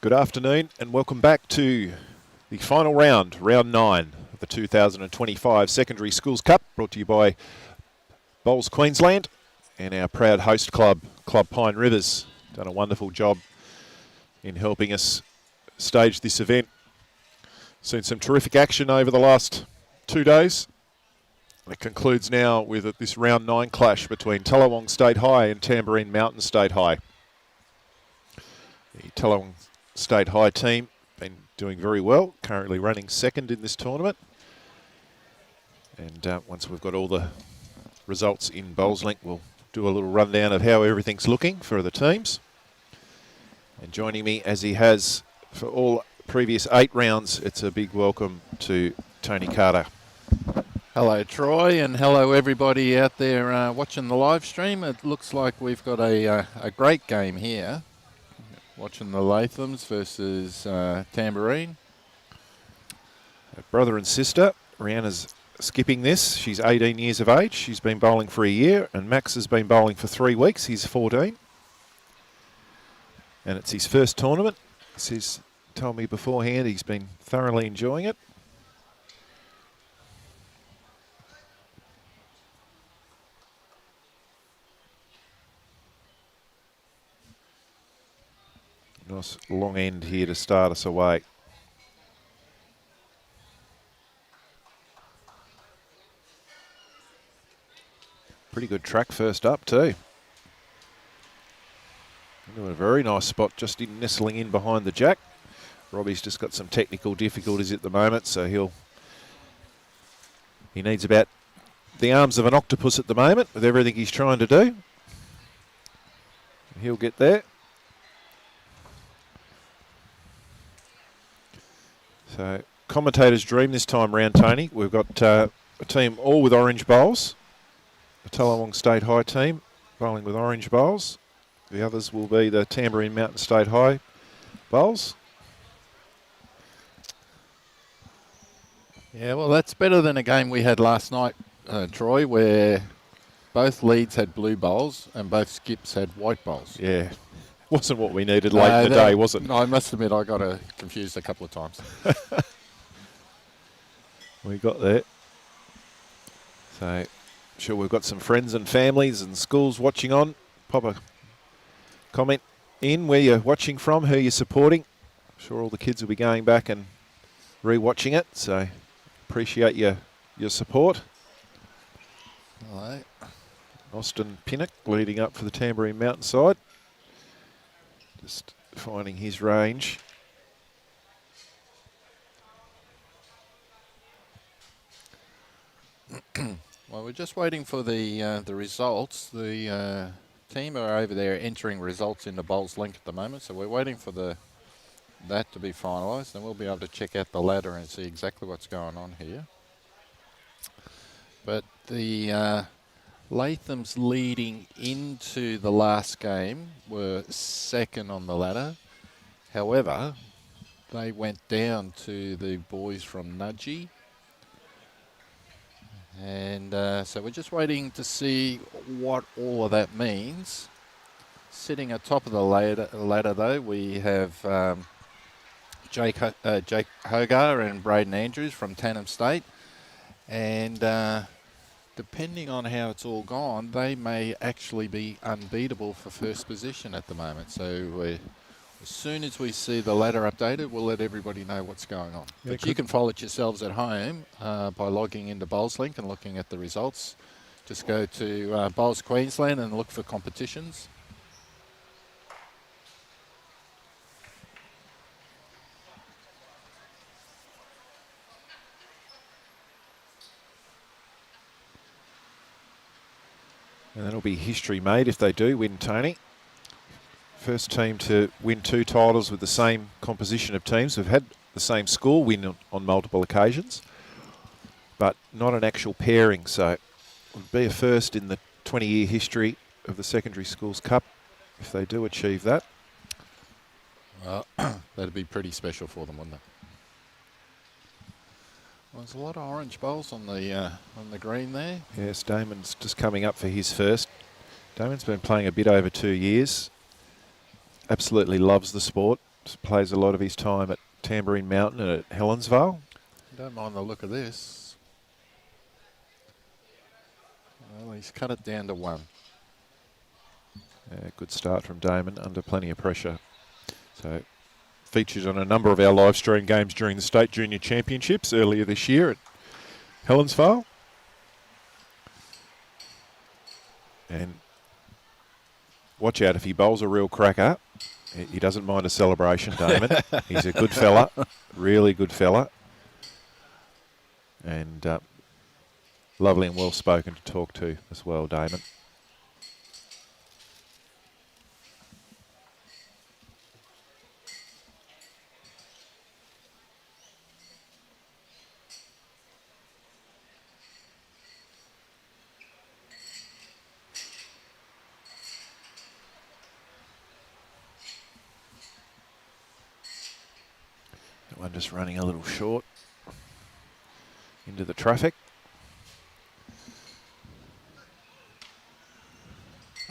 Good afternoon and welcome back to the final round, round 9 of the 2025 Secondary Schools Cup, brought to you by Bowls Queensland and our proud host club, Club Pine Rivers. Done a wonderful job in helping us stage this event. Seen some terrific action over the last 2 days. It concludes now with this round 9 clash between Tullawong State High and Tamborine Mountain State High. The Tullawong State High team been doing very well, currently running second in this tournament. And once we've got all the results in BowlsLink, we'll do a little rundown of how everything's looking for the teams. And joining me, as he has for all previous 8 rounds, it's a big welcome to Tony Carter. Hello Troy, and hello everybody out there watching the live stream. It looks like we've got a great game here. Watching the Lathams versus Tamborine. Brother and sister, Rihanna's skipping this. She's 18 years of age. She's been bowling for a year, and Max has been bowling for 3 weeks. He's 14. And it's his first tournament. He's told me beforehand he's been thoroughly enjoying it. Nice long end here to start us away. Pretty good track first up too. Into a very nice spot, just nestling in behind the jack. Robbie's just got some technical difficulties at the moment, so he needs about the arms of an octopus at the moment with everything he's trying to do. He'll get there. So, commentator's dream this time round, Tony. We've got a team all with orange bowls. The Tullawong State High team bowling with orange bowls. The others will be the Tamborine Mountain State High bowls. Yeah, well, that's better than a game we had last night, Troy, where both leads had blue bowls and both skips had white bowls. Yeah. Wasn't what we needed late in the day, was it? No, I must admit I got confused a couple of times. We got there. So, sure we've got some friends and families and schools watching on. Pop a comment in where you're watching from, who you're supporting. I'm sure all the kids will be going back and re-watching it, so appreciate your support. All right. Austin Pinnock leading up for the Tamborine Mountain side. Just finding his range. Well, we're just waiting for the results. The team are over there entering results into BowlsLink at the moment, so we're waiting for that to be finalised, and we'll be able to check out the ladder and see exactly what's going on here. But the Latham's leading into the last game were second on the ladder. However, they went down to the boys from Nudgee. And so we're just waiting to see what all of that means. Sitting atop of the ladder though, we have Jake Hogar and Braden Andrews from Tannum State. And depending on how it's all gone, they may actually be unbeatable for first position at the moment. So as soon as we see the ladder updated, we'll let everybody know what's going on. Yeah, but you can follow it yourselves at home by logging into BowlsLink and looking at the results. Just go to Bowls Queensland and look for competitions. And that'll be history made if they do win, Tony. First team to win 2 titles with the same composition of teams. We've had the same score win on multiple occasions, but not an actual pairing. So it would be a first in the 20-year history of the Secondary Schools Cup if they do achieve that. Well, that'd be pretty special for them, wouldn't it? Well, there's a lot of orange bowls on the green there. Yes, Damon's just coming up for his first. Damon's been playing a bit over 2 years. Absolutely loves the sport. plays a lot of his time at Tamborine Mountain and at Helensvale. Don't mind the look of this. Well, he's cut it down to 1. Good start from Damon under plenty of pressure. So featured on a number of our live stream games during the State Junior Championships earlier this year at Helensvale. And watch out if he bowls a real cracker. He doesn't mind a celebration, Damon. He's a good fella, really good fella. And lovely and well spoken to talk to as well, Damon. That one just running a little short into the traffic.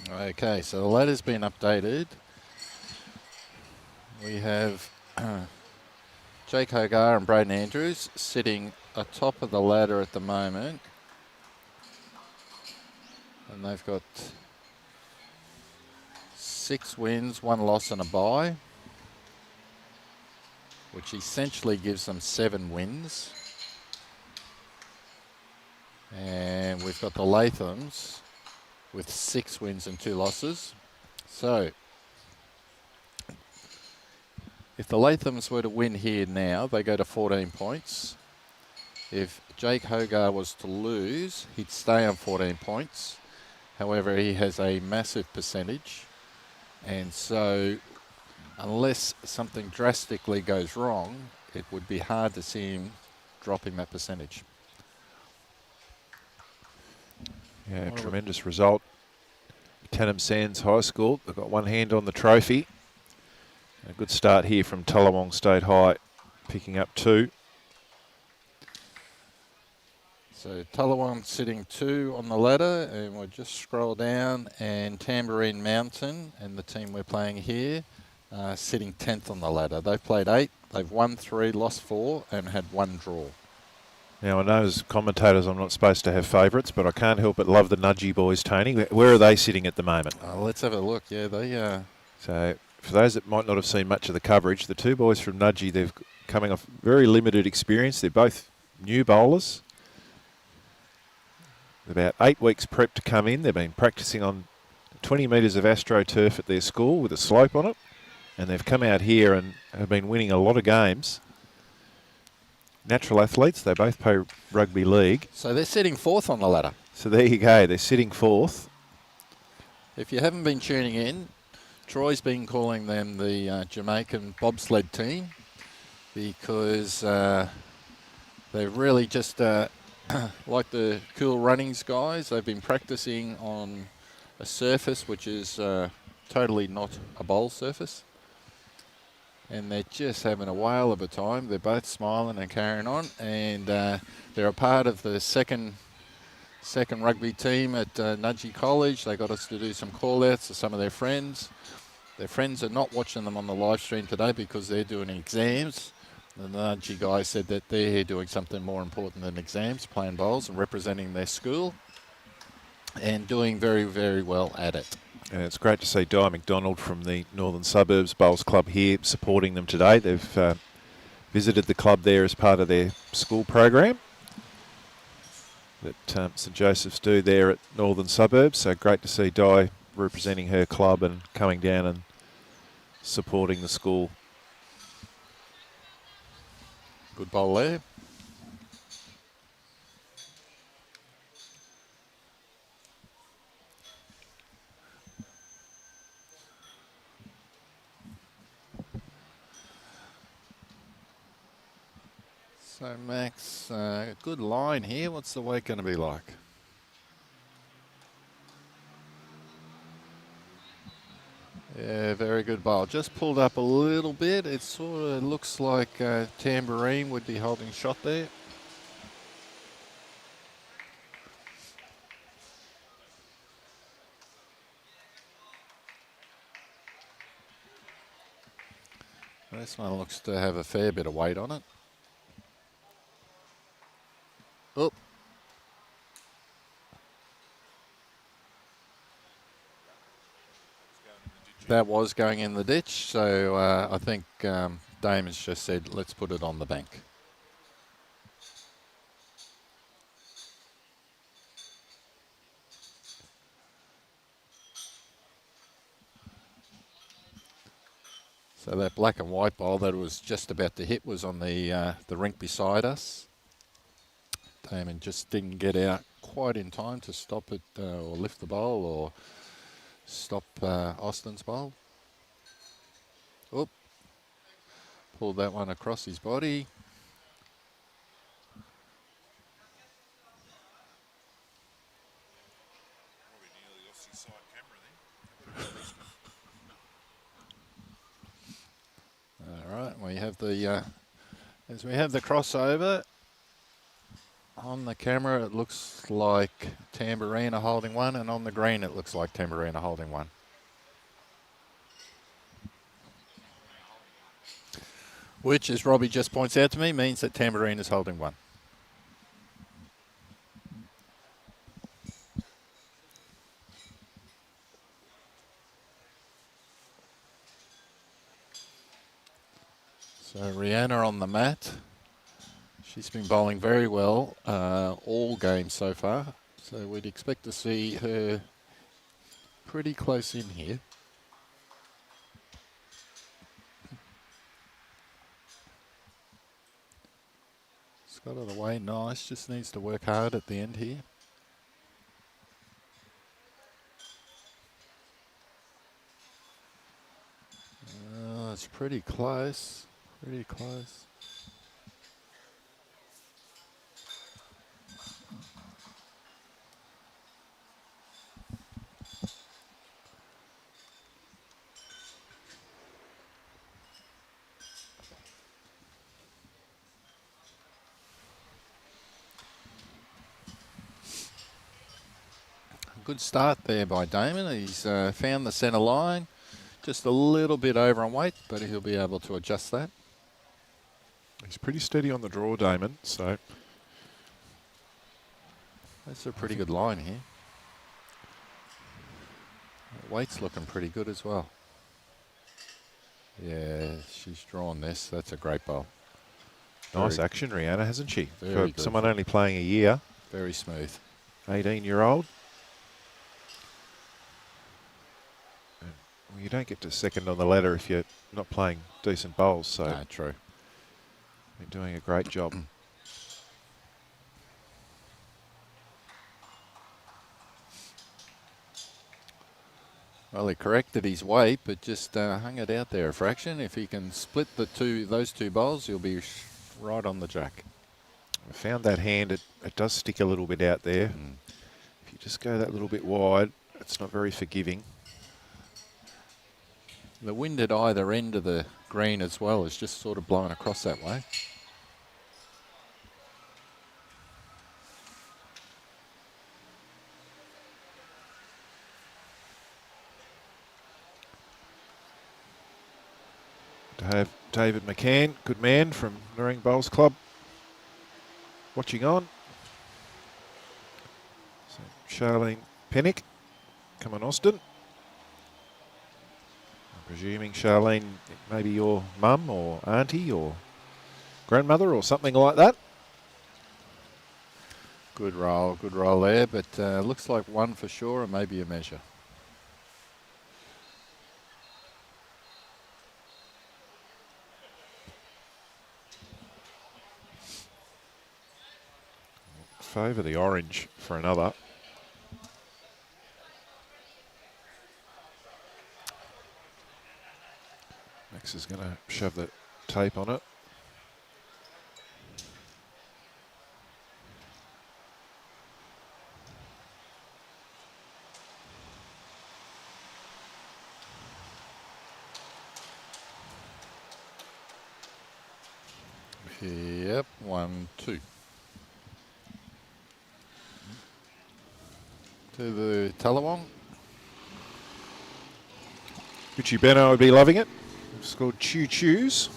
Okay, so the ladder's been updated. We have Jake Hogar and Braden Andrews sitting atop of the ladder at the moment. And they've got 6 wins, 1 loss and a bye, which essentially gives them 7 wins. And we've got the Lathams with 6 wins and 2 losses. So if the Lathams were to win here now, they go to 14 points. If Jake Hogar was to lose, he'd stay on 14 points. However, he has a massive percentage. And so unless something drastically goes wrong, it would be hard to see him dropping that percentage. Yeah, tremendous result. Tanham Sands High School, they've got one hand on the trophy. A good start here from Tullawong State High, picking up 2. So Tullawong sitting 2 on the ladder, and we'll just scroll down, and Tamborine Mountain and the team we're playing here sitting 10th on the ladder. They've played 8, they've won 3, lost 4 and had 1 draw. Now, I know as commentators I'm not supposed to have favourites, but I can't help but love the Nudgy boys, Tony. Where are they sitting at the moment? Let's have a look. Yeah, they So, for those that might not have seen much of the coverage, the 2 boys from Nudgy, they're coming off very limited experience. They're both new bowlers. About 8 weeks prep to come in. They've been practising on 20 metres of AstroTurf at their school with a slope on it. And they've come out here and have been winning a lot of games. Natural athletes, they both play rugby league. So they're sitting 4th on the ladder. So there you go, they're sitting 4th. If you haven't been tuning in, Troy's been calling them the Jamaican bobsled team because they're really just like the cool runnings guys. They've been practicing on a surface which is totally not a bowl surface. And they're just having a whale of a time. They're both smiling and carrying on. And they're a part of the second rugby team at Nudgy College. They got us to do some call-outs to some of their friends. Their friends are not watching them on the live stream today because they're doing exams. The Nudgy guys said that they're here doing something more important than exams, playing bowls and representing their school. And doing very, very well at it. And it's great to see Di McDonald from the Northern Suburbs Bowls Club here supporting them today. They've visited the club there as part of their school program that St Joseph's do there at Northern Suburbs. So great to see Di representing her club and coming down and supporting the school. Good bowl there. So Max, good line here. What's the weight going to be like? Yeah, very good bowl. Just pulled up a little bit. It sort of looks like Tamborine would be holding shot there. This one looks to have a fair bit of weight on it. Oop. That was going in the ditch, so I think Damon's just said, let's put it on the bank. So that black and white bowl that was just about to hit was on the rink beside us. Damon just didn't get out quite in time to stop it or lift the bowl or stop Austin's bowl. Oop. Pulled that one across his body. All right, we have the as we have the crossover on the camera, it looks like Tamborine are holding one, and on the green it looks like Tamborine are holding one. Which, as Robbie just points out to me, means that Tamborine is holding one. So Rihanna on the mat. She's been bowling very well all games so far. So we'd expect to see her pretty close in here. Got it away nice, just needs to work hard at the end here. It's pretty close, pretty close. Good start there by Damon. He's found the centre line, just a little bit over on weight, but he'll be able to adjust that. He's pretty steady on the draw, Damon, so. That's a pretty good line here. Weight's looking pretty good as well. Yeah, she's drawn this. That's a great bowl. Nice action, Rihanna, hasn't she? Very For good. someone only playing a year. Very smooth. 18-year-old. Well, you don't get to second on the ladder if you're not playing decent bowls, so. No, true. You're doing a great job. Well, he corrected his weight, but just hung it out there a fraction. If he can split those two bowls, he'll be right on the jack. I found that hand, it does stick a little bit out there. If you just go that little bit wide, it's not very forgiving. The wind at either end of the green as well is just sort of blowing across that way. To have David McCann, good man from Nerang Bowls Club, watching on. So Charlene Pinnock, come on Austin. I'm presuming Charlene, maybe your mum or auntie or grandmother or something like that. Good roll there, but looks like one for sure and maybe a measure. Favour the orange for another. Max is going to shove the tape on it. Yep, 1-2. To the Tullawong. Richie Benno would be loving it. scored choo-choos.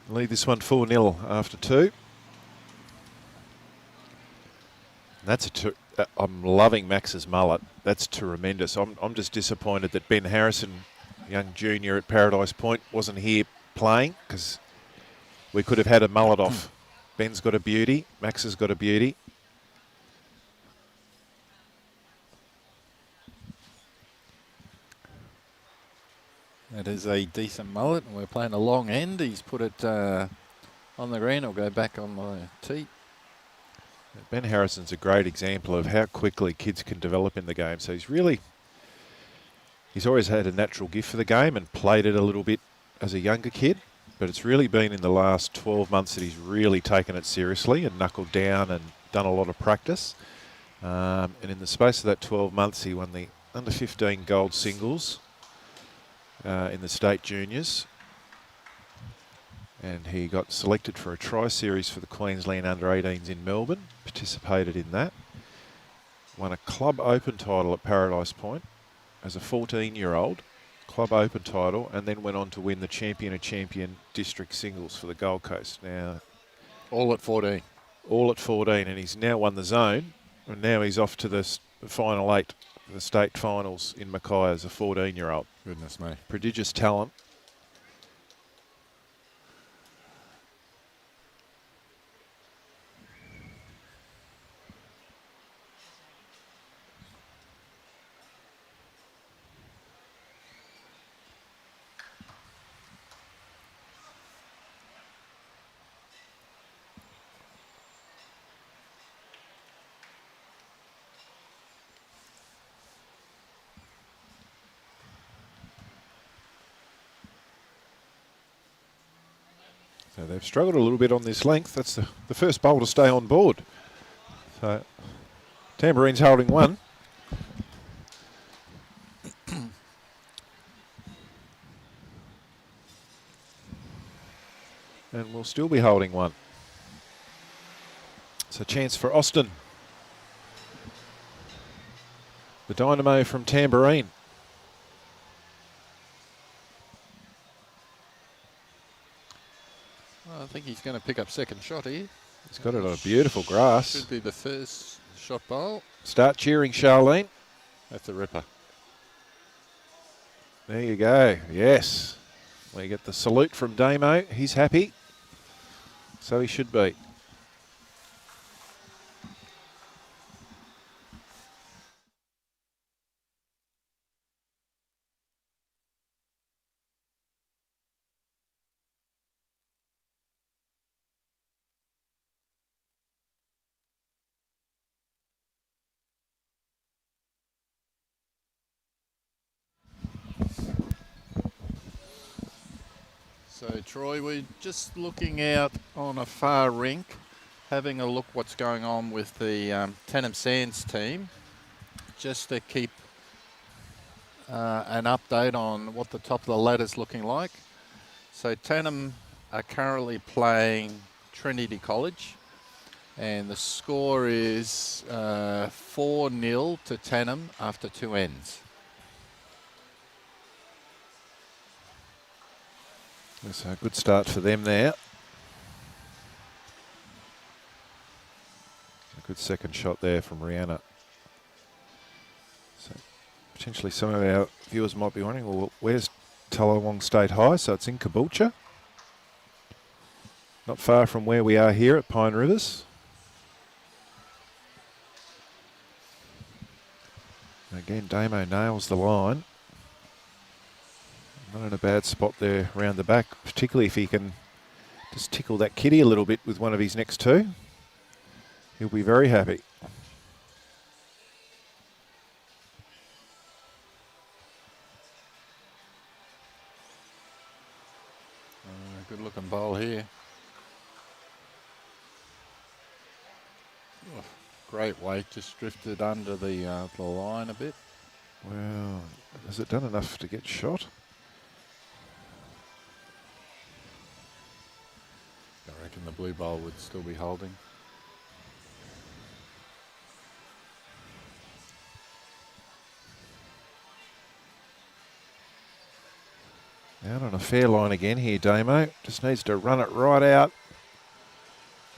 Lead this one 4-0 after 2. That's I'm loving Max's mullet. That's tremendous. I'm just disappointed that Ben Harrison, young junior at Paradise Point, wasn't here playing, because we could have had a mullet off. Ben's got a beauty. Max has got a beauty. That is a decent mullet, and we're playing a long end. He's put it on the green. I'll go back on my tee. Ben Harrison's a great example of how quickly kids can develop in the game. So he's always had a natural gift for the game and played it a little bit as a younger kid, but it's really been in the last 12 months that he's really taken it seriously and knuckled down and done a lot of practice. And in the space of that 12 months, he won the under-15 gold singles in the state juniors. And he got selected for a tri-series for the Queensland under-18s in Melbourne, participated in that. Won a Club Open title at Paradise Point as a 14-year-old, Club Open title, and then went on to win the Champion of Champion district singles for the Gold Coast. Now, all at 14. All at 14, and he's now won the zone, and now he's off to the final 8, the state finals in Mackay as a 14-year-old. Goodness me. Prodigious talent. So they've struggled a little bit on this length. That's the first bowl to stay on board. So Tamborine's holding one. And we'll still be holding one. It's a chance for Austin. The dynamo from Tamborine. I think he's going to pick up second shot here. He's got it on a beautiful grass. Should be the first shot bowl. Start cheering, Charlene. That's a ripper. There you go. Yes. We get the salute from Damo. He's happy. So he should be. So Troy, we're just looking out on a far rink, having a look what's going on with the Tanham Sands team, just to keep an update on what the top of the ladder's looking like. So Tanham are currently playing Trinity College, and the score is 4-0 to Tanham after 2 ends. That's a good start for them there. A good second shot there from Rihanna. So potentially some of our viewers might be wondering, well, where's Tullawong State High? So it's in Caboolture. Not far from where we are here at Pine Rivers. Again, Damo nails the line. Not in a bad spot there around the back, particularly if he can just tickle that kitty a little bit with one of his next two. He'll be very happy. Good looking bowl here. Oh, great weight, just drifted under the line a bit. Well, has it done enough to get shot? I reckon the blue bowl would still be holding. Out on a fair line again here, Damo. Just needs to run it right out.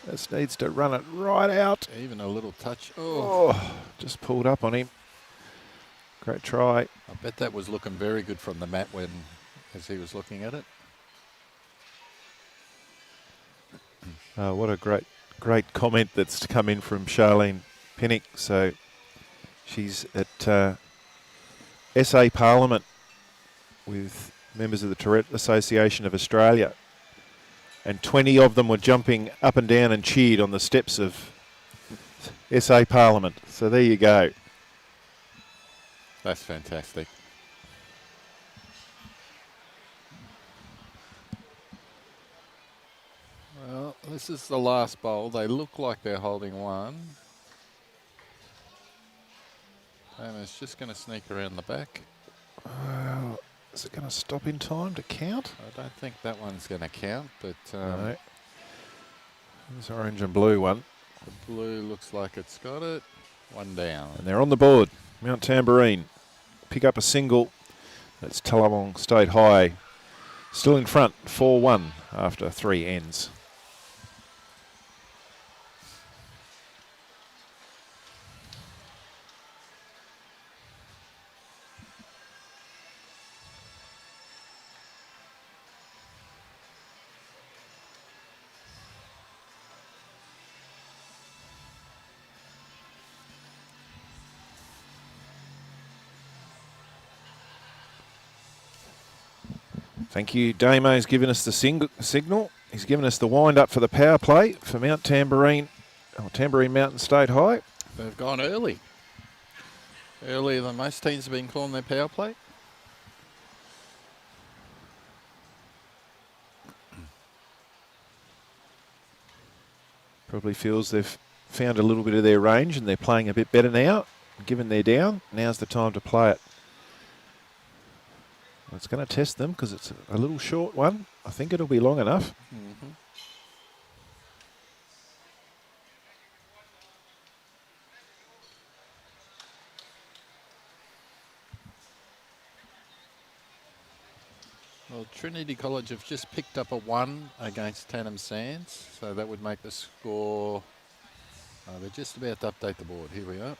Just needs to run it right out. Even a little touch. Oh, Just pulled up on him. Great try. I bet that was looking very good from the mat as he was looking at it. What a great comment that's come in from Charlene Pinnock. So she's at SA Parliament with members of the Tourette Association of Australia, and 20 of them were jumping up and down and cheered on the steps of SA Parliament. So there you go. That's fantastic. Well, this is the last bowl. They look like they're holding one. Damon's just going to sneak around the back. Well, is it going to stop in time to count? I don't think that one's going to count, but No. There's orange and blue one. the blue looks like it's got it. One down. And they're on the board. Mount Tamborine pick up a single. That's Tullawong State High. Still in front, 4-1 after 3 ends. Thank you. Damo's given us the signal. He's given us the wind up for the power play for Mount Tamborine, Tamborine Mountain State High. They've gone early. Earlier than most teams have been calling their power play. Probably feels they've found a little bit of their range and they're playing a bit better now. Given they're down, now's the time to play it. It's going to test them because it's a little short one. I think it'll be long enough. Mm-hmm. Well, Trinity College have just picked up a 1 against Tannum Sands, so that would make the score. They're just about to update the board. Here we are.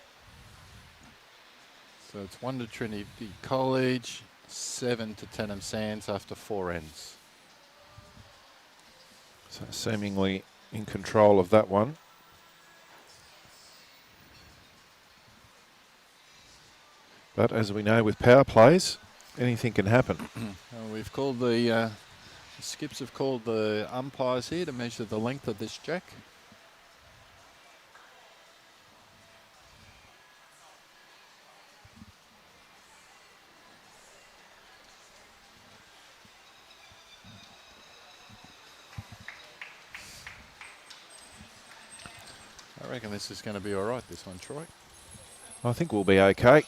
So it's 1 to Trinity College, 7 to Tannum Sands after 4 ends. So seemingly in control of that one. But as we know with power plays, anything can happen. We've called the skips have called the umpires here to measure the length of this jack. I reckon this is going to be all right, this one, Troy. I think we'll be okay.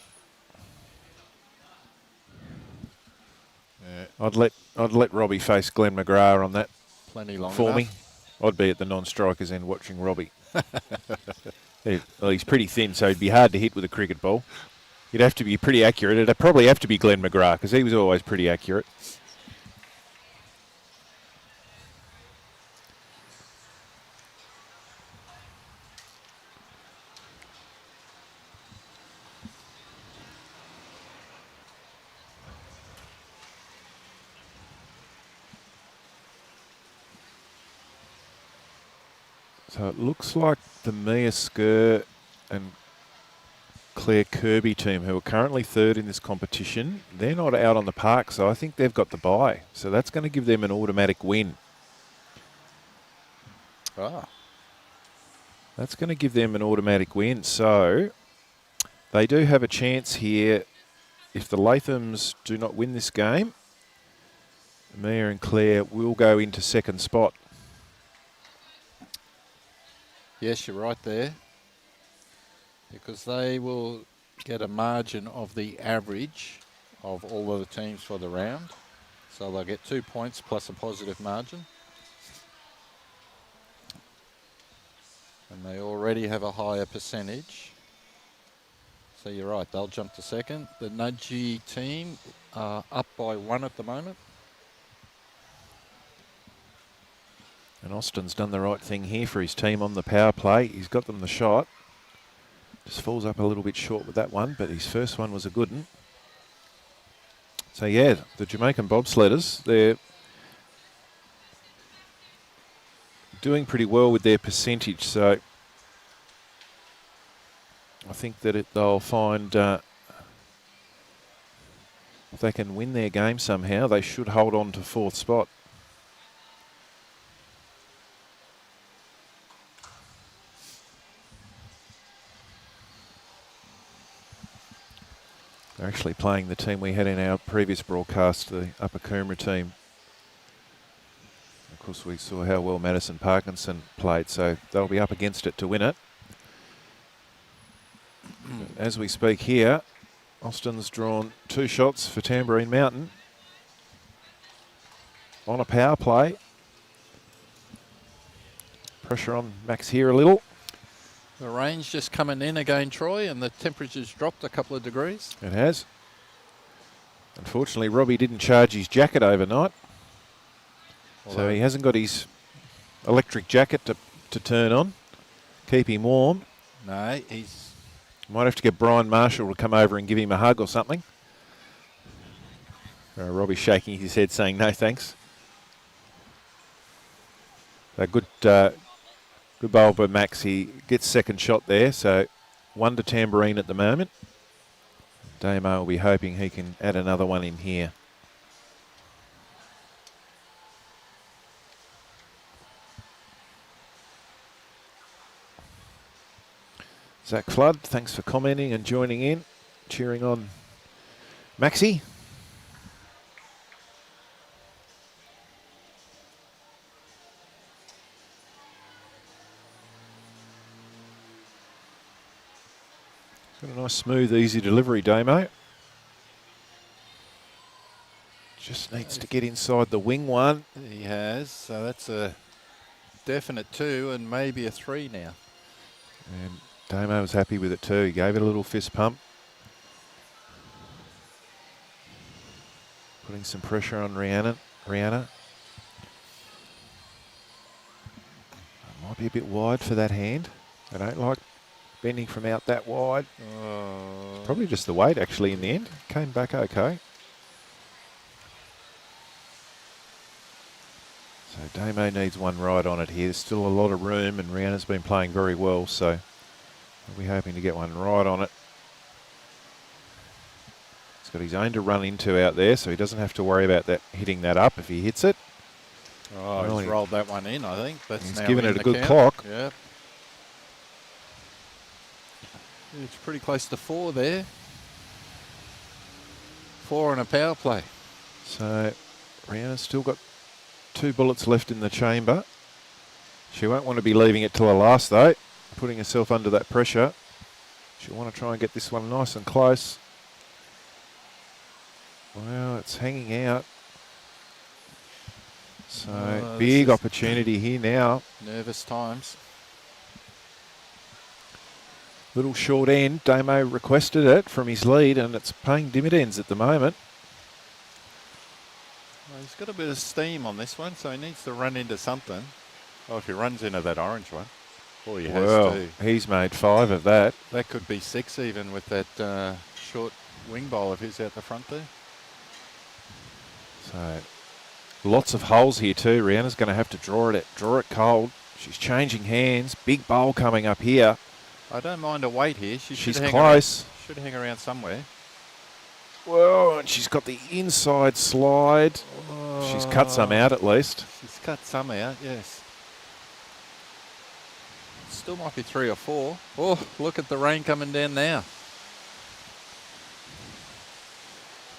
Yeah. I'd let Robbie face Glenn McGrath on that Plenty long for enough. me. I'd be at the non-strikers end watching Robbie. Well, he's pretty thin, so he'd be hard to hit with a cricket ball. He'd have to be pretty accurate. It'd probably have to be Glenn McGrath because he was always pretty accurate. So it looks like the Mia Skur and Claire Kirby team, who are currently 3rd in this competition, they're not out on the park, so I think they've got the bye. So that's going to give them an automatic win. Ah. That's going to give them an automatic win. So they do have a chance here. If the Lathams do not win this game, Mia and Claire will go into 2nd spot. Yes, you're right there. Because they will get a margin of the average of all of the teams for the round. So they'll get 2 points plus a positive margin. And they already have a higher percentage. So you're right, they'll jump to 2nd. The Nudgee team are up by 1 at the moment. And Austin's done the right thing here for his team on the power play. He's got them the shot. Just falls up a little bit short with that one, but his first one was a good one. So yeah, the Jamaican bobsledders, they're doing pretty well with their percentage. So I think that they'll find if they can win their game somehow, they should hold on to 4th spot. They're actually playing the team we had in our previous broadcast, the Upper Coomera team. Of course, we saw how well Madison Parkinson played, so they'll be up against it to win it. As we speak here, Austin's drawn 2 shots for Tamborine Mountain on a power play. Pressure on Max here a little. The rain's just coming in again, Troy, and the temperature's dropped a couple of degrees. It has. Unfortunately, Robbie didn't charge his jacket overnight. So he hasn't got his electric jacket to turn on, keep him warm. No, he's... Might have to get Brian Marshall to come over and give him a hug or something. Robbie's shaking his head saying no thanks. A good bowl by Max. He gets second shot there, so 1 to Tamborine at the moment. Damon will be hoping he can add another one in here. Zach Flood, thanks for commenting and joining in, cheering on Maxi. Got a nice, smooth, easy delivery, Damo. Just needs to get inside the wing one. He has, so that's a definite 2 and maybe a 3 now. And Damo was happy with it too. He gave it a little fist pump. Putting some pressure on Rihanna. Might be a bit wide for that hand. I don't like bending from out that wide. Probably just the weight actually in the end. Came back okay. So Damo needs one right on it here. There's still a lot of room and Rihanna's been playing very well, so we'll be hoping to get one right on it. He's got his own to run into out there, so he doesn't have to worry about that hitting that up if he hits it. Oh, well, he's rolled that one in, I think. He's given it a good clock. Yeah. It's pretty close to 4 there. 4 on a power play. So Rihanna's still got 2 bullets left in the chamber. She won't want to be leaving it till the last though, putting herself under that pressure. She'll want to try and get this one nice and close. Well, it's hanging out. So big opportunity here now. Nervous times. Little short end. Damo requested it from his lead and it's paying dividends at the moment. Well, he's got a bit of steam on this one, so he needs to run into something. Oh, if he runs into that orange one. Oh, he has to. He's made 5 of that. That could be 6 even with that short wing bowl of his out the front there. So lots of holes here too. Rihanna's going to have to draw it cold. She's changing hands. Big bowl coming up here. I don't mind a weight here. She's close. Should hang around somewhere. Whoa, and she's got the inside slide. She's cut some out at least. She's cut some out, yes. Still might be 3 or 4. Oh, look at the rain coming down now.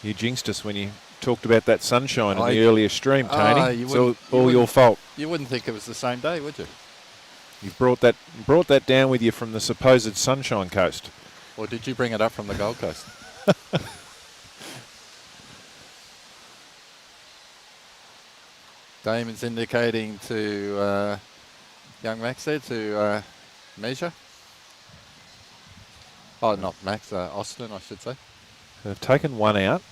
You jinxed us when you talked about that sunshine in the earlier stream, Tony. It's all your fault. You wouldn't think it was the same day, would you? You've brought that down with you from the supposed Sunshine Coast. Or did you bring it up from the Gold Coast? Damon's indicating to young Max there to measure. Oh, not Max, Austin, I should say. They've taken one out.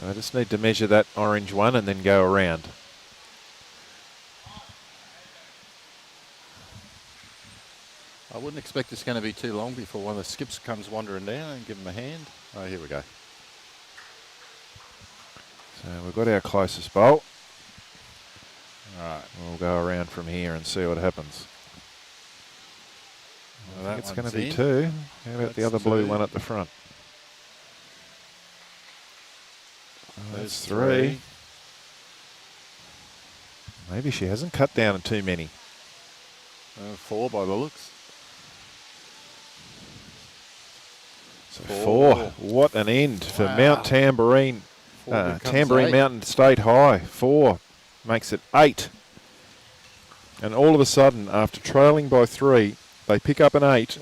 I just need to measure that orange one and then go around. I wouldn't expect it's going to be too long before one of the skips comes wandering down and give him a hand. Oh, here we go. So we've got our closest bolt. All right. We'll go around from here and see what happens. Well, I think it's going to in. be 2. How about the other blue one at the front? Oh, that's 3. Maybe she hasn't cut down too many. 4 by the looks. So 4. What an end for Mount Tamborine. Tamborine 8. Mountain State High. 4 makes it 8. And all of a sudden, after trailing by 3, they pick up an 8,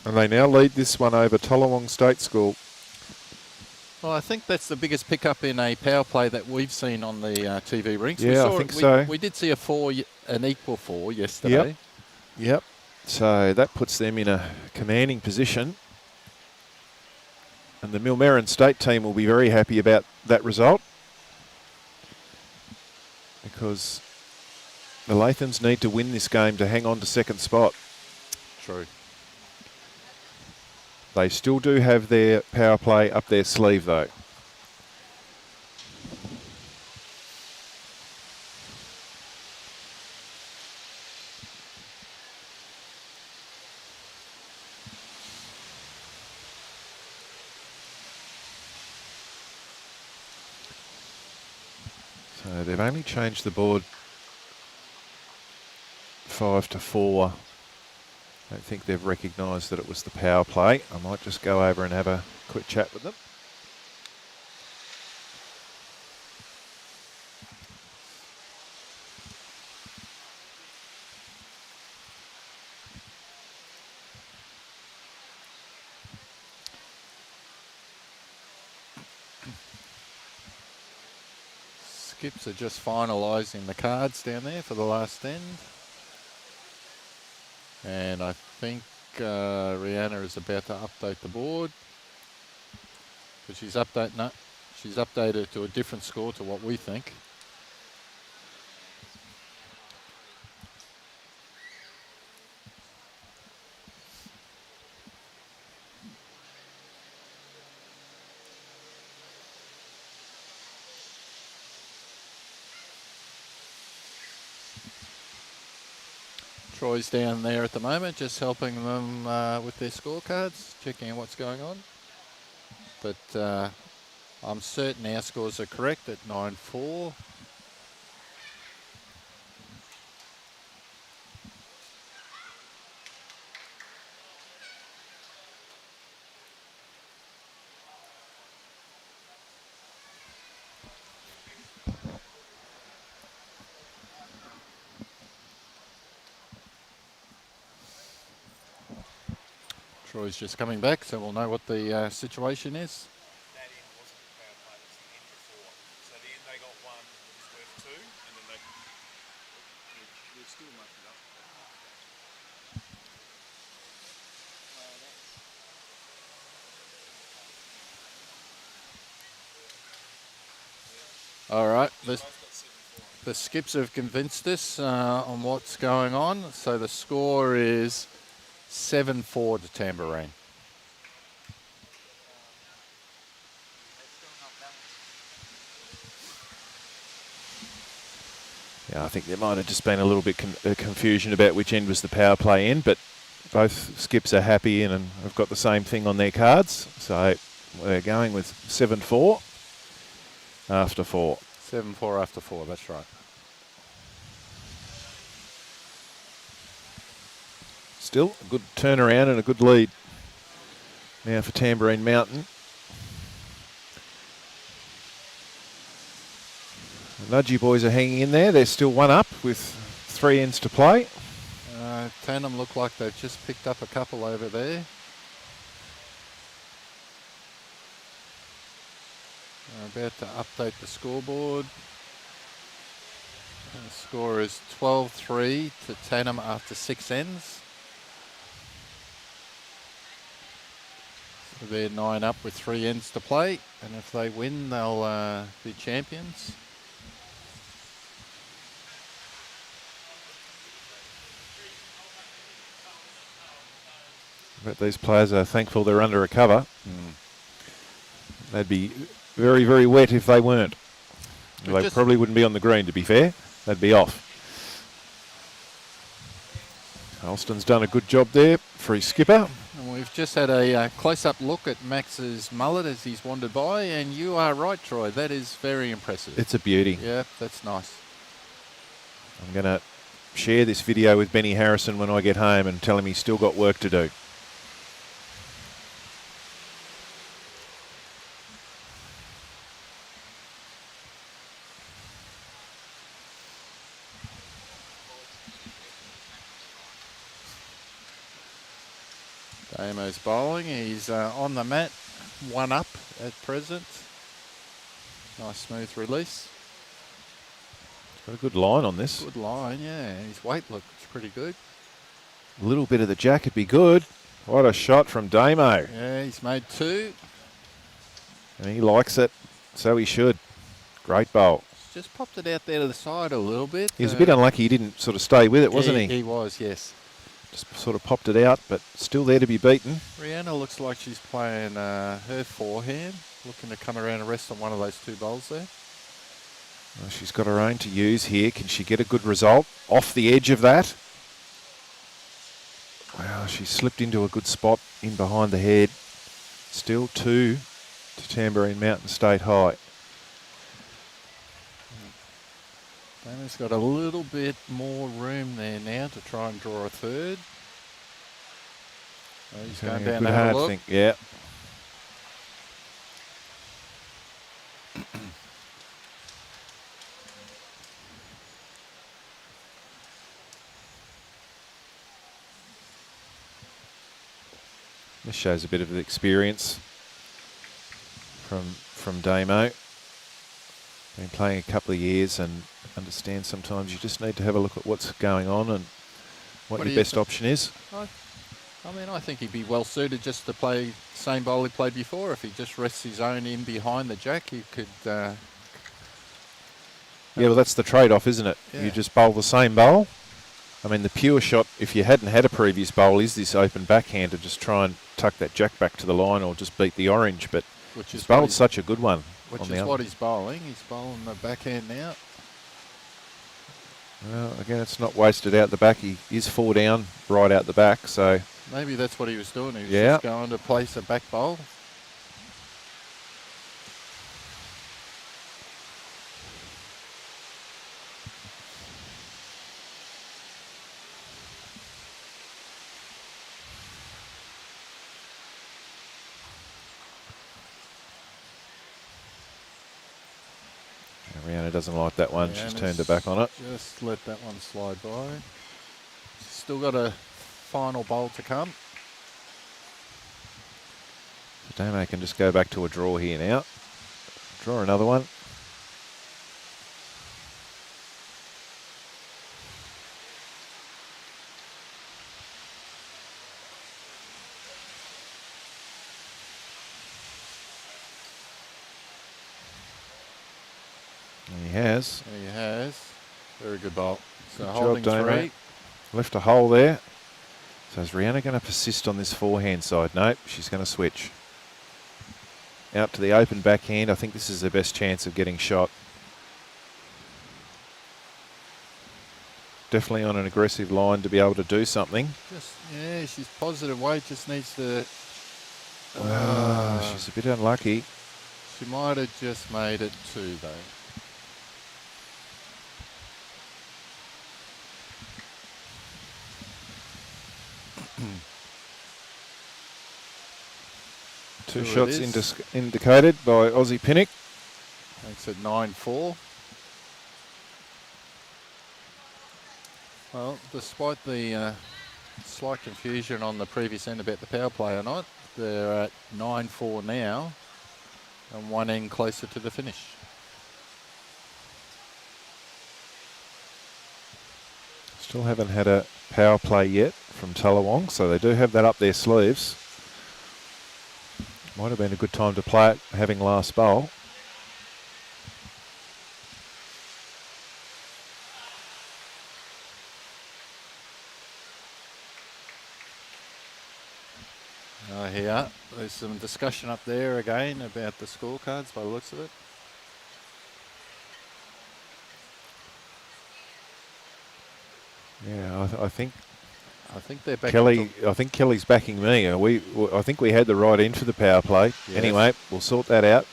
and they now lead this one over Tullawong State School. Well, I think that's the biggest pickup in a power play that we've seen on the TV rinks. Yeah, I think so. We did see a 4, an equal 4 yesterday. Yep. So that puts them in a commanding position. And the Millmerran State team will be very happy about that result, because the Lathams need to win this game to hang on to second spot. True. They still do have their power play up their sleeve, though. So they've only changed the board 5 to 4. I don't think they've recognised that it was the power play. I might just go over and have a quick chat with them. Skips are just finalising the cards down there for the last end. And I think Rihanna is about to update the board. But she's updated to a different score to what we think. Troy's down there at the moment, just helping them with their scorecards, checking out what's going on. But I'm certain our scores are correct at 9-4. Troy's just coming back, so we'll know what the situation is. That end wasn't the power play, it was the end before. So the end they got 1 that was worth 2, and then we've still mucked it up. All right, the skips have convinced us on what's going on. So the score is 7-4 to Tamborine. Yeah, I think there might have just been a little bit confusion about which end was the power play end, but both skips are happy and have got the same thing on their cards. So we're going with 7-4 after 4. 7-4 after 4, that's right. Still a good turnaround and a good lead now for Tamborine Mountain. The Nudgy boys are hanging in there. They're still 1 up with 3 ends to play. Tandem look like they've just picked up a couple over there. They're about to update the scoreboard. And the score is 12-3 to Tandem after 6 ends. They're 9 up with 3 ends to play, and if they win, they'll be champions. But these players are thankful they're under a cover. They'd be very, very wet if they weren't. They probably wouldn't be on the green, to be fair. They'd be off. Alston's done a good job there for his skipper. And we've just had a close-up look at Max's mullet as he's wandered by, and you are right, Troy. That is very impressive. It's a beauty. Yeah, that's nice. I'm going to share this video with Benny Harrison when I get home and tell him he's still got work to do. Damo's bowling. He's on the mat, 1 up at present. Nice smooth release. Got a good line on this. Good line, yeah. His weight looks pretty good. A little bit of the jack would be good. What a shot from Damo. Yeah, he's made 2. And he likes it, so he should. Great bowl. Just popped it out there to the side a little bit. He was a bit unlucky he didn't sort of stay with it, wasn't he? He was, yes. Just sort of popped it out, but still there to be beaten. Rihanna looks like she's playing her forehand, looking to come around and rest on one of those 2 bowls there. Well, she's got her own to use here. Can she get a good result off the edge of that? Well, she slipped into a good spot in behind the head. Still 2 to Tamborine Mountain State High. Damon's got a little bit more room there now to try and draw a 3rd. Oh, he's going down to have a look. Yeah. This shows a bit of experience from Damo. Been playing a couple of years and understand sometimes you just need to have a look at what's going on and what your best option is. I mean, I think he'd be well suited just to play the same bowl he played before. If he just rests his own in behind the jack, he could... yeah, well, that's the trade-off, isn't it? Yeah. You just bowl the same bowl. I mean, the pure shot, if you hadn't had a previous bowl, is this open backhand to just try and tuck that jack back to the line or just beat the orange. But he's bowled such a good one. Which is what he's bowling. He's bowling the backhand now. Well, again, it's not wasted out the back. He is 4 down right out the back, so... Maybe that's what he was doing. He was yeah. just going to place a back bowl. Rihanna doesn't like that one. Yeah, she's turned her back on it. Just let that one slide by. Still got a final bowl to come. Damo can just go back to a draw here now. Draw another one. And he has. He has. Very good bowl. So Good holding job, Damo. 3. Left a hole there. So is Rihanna going to persist on this forehand side? Nope, she's going to switch. Out to the open backhand. I think this is the best chance of getting shot. Definitely on an aggressive line to be able to do something. Just, yeah, she's positive weight. Just needs to... she's a bit unlucky. She might have just made it 2 though. Two shots indicated by Aussie Pinnock. Makes it 9-4. Well, despite the slight confusion on the previous end about the power play or not, they're at 9-4 now and 1 end closer to the finish. Still haven't had a power play yet from Tullawong, so they do have that up their sleeves. Might have been a good time to play it, having last bowl. Oh, here, there's some discussion up there again about the scorecards by the looks of it. Yeah, I think they're back. Kelly. I think Kelly's backing me. I think we had the right end for the power play. Yes. Anyway, we'll sort that out.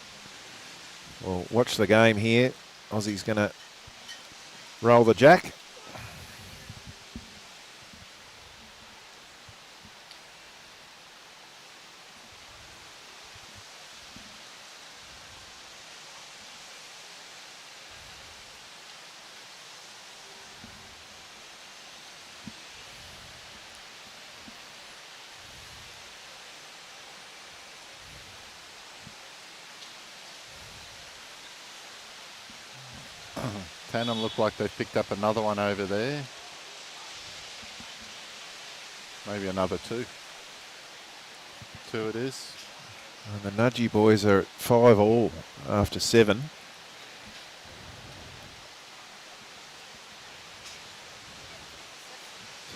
We'll watch the game here. Aussie's going to roll the jack. Tanham look like they've picked up another one over there. Maybe another two. Two it is. And the Nudgy boys are at 5-all after 7.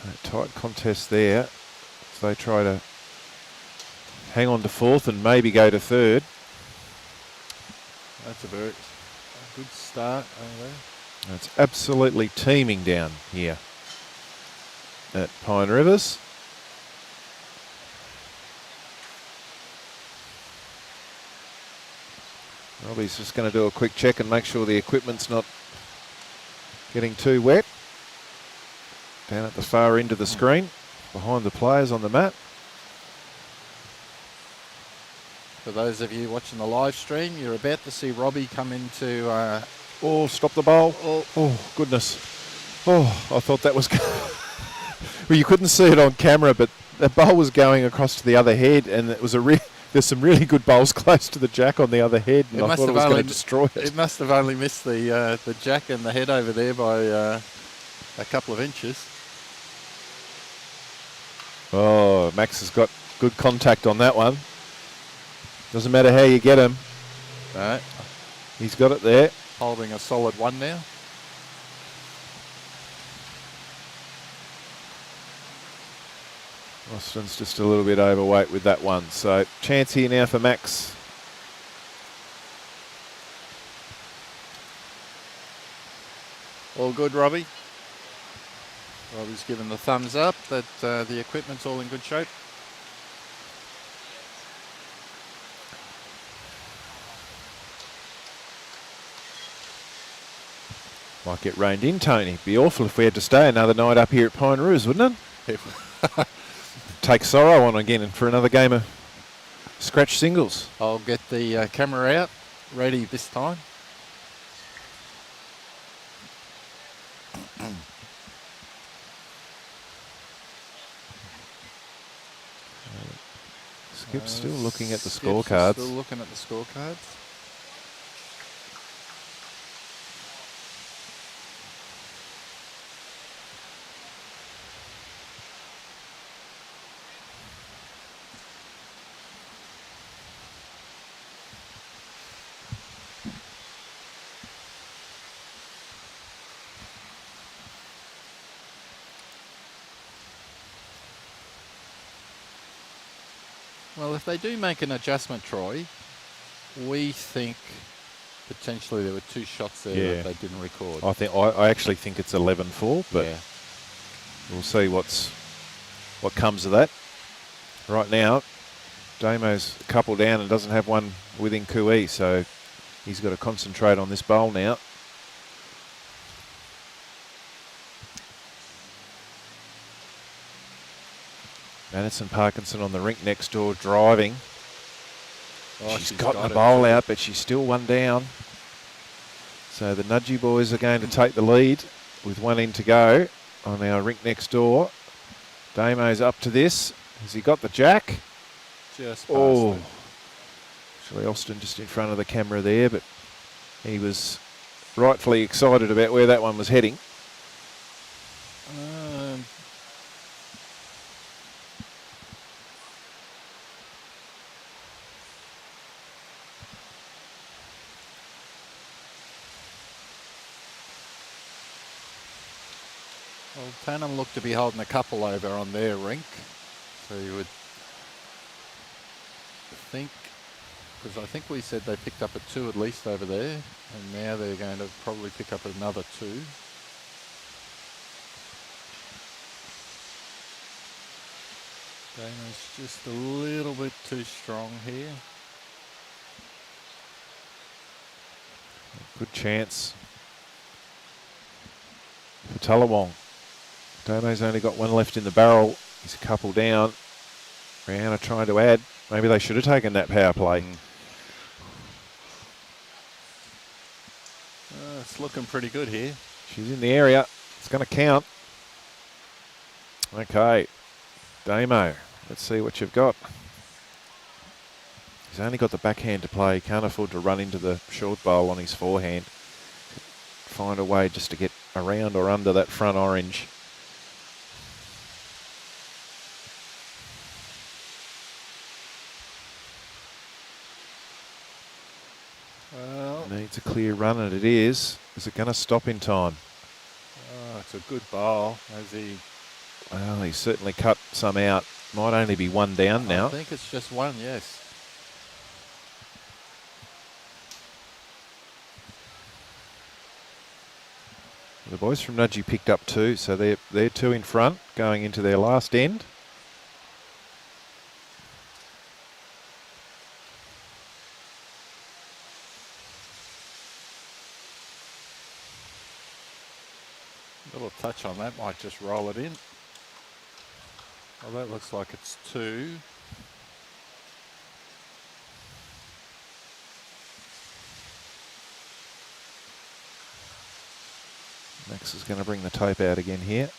So tight contest there. So they try to hang on to 4th and maybe go to 3rd. That's a very good start over there. It's absolutely teeming down here at Pine Rivers. Robbie's just going to do a quick check and make sure the equipment's not getting too wet. Down at the far end of the screen, behind the players on the mat. For those of you watching the live stream, you're about to see Robbie come into... Oh, stop the bowl. Oh, goodness. Oh, I thought that was... well, you couldn't see it on camera, but the bowl was going across to the other head, and it was there's some really good bowls close to the jack on the other head, and I thought it was going to destroy it. It must have only missed the jack and the head over there by a couple of inches. Oh, Max has got good contact on that one. Doesn't matter how you get him. No. He's got it there. Holding a solid one now. Austin's just a little bit overweight with that one. So chance here now for Max. All good, Robbie. Robbie's given the thumbs up that the equipment's all in good shape. Might get reined in, Tony. Be awful if we had to stay another night up here at Pine Rouge, wouldn't it? Take sorrow on again for another game of scratch singles. I'll get the camera out, ready this time. Skip's still looking at the Skip's scorecards. Still looking at the scorecards. Well, if they do make an adjustment, Troy, we think potentially there were two shots there that they didn't record. I actually think it's 11-4, but we'll see what comes of that. Right now, Damo's a couple down and doesn't have one within Kui, so he's got to concentrate on this bowl now. Madison Parkinson on the rink next door driving. Oh, she's got the bowl out, but she's still one down. So the Nudgy boys are going to take the lead with one in to go on our rink next door. Damo's up to this. Has he got the jack? Just past oh. it. Actually, Austin just in front of the camera there, but he was rightfully excited about where that one was heading. Well, Tanham looked to be holding a couple over on their rink. So you would think, because I think we said they picked up a 2 at least over there, and now they're going to probably pick up another 2. Damon's just a little bit too strong here. Good chance for Tullawong. Damo's only got 1 left in the barrel. He's a couple down. Rihanna trying to add. Maybe they should have taken that power play. It's looking pretty good here. She's in the area. It's going to count. Okay. Damo, let's see what you've got. He's only got the backhand to play. Can't afford to run into the short bowl on his forehand. Find a way just to get around or under that front orange. Well, needs a clear run, and it is. Is it going to stop in time? It's a good bowl. As he, well, he's certainly cut some out. Might only be 1 down now. I think it's just 1, yes. The boys from Nudgee picked up 2, so they're 2 in front going into their last end. Little touch on that, might just roll it in. Well, that looks like it's 2. Max is going to bring the tape out again here.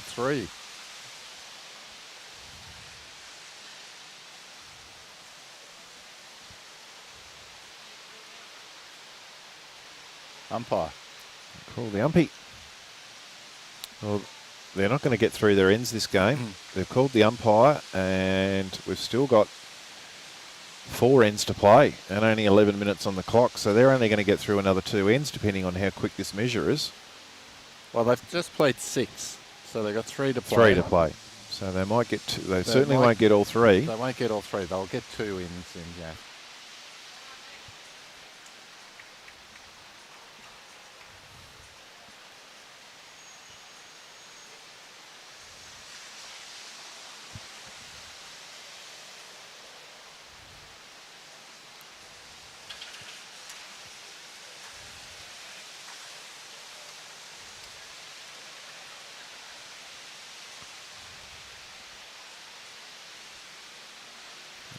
Three. Umpire. Call the umpy. Well, they're not going to get through their ends this game. They've called the umpire, and we've still got 4 ends to play and only 11 minutes on the clock, so they're only going to get through another 2 ends depending on how quick this measure is. Well, they've just played 6, so they've got 3 to play. 3 to play. So they might get two, they certainly won't get all 3. They won't get all 3. They'll get 2 ends in, yeah.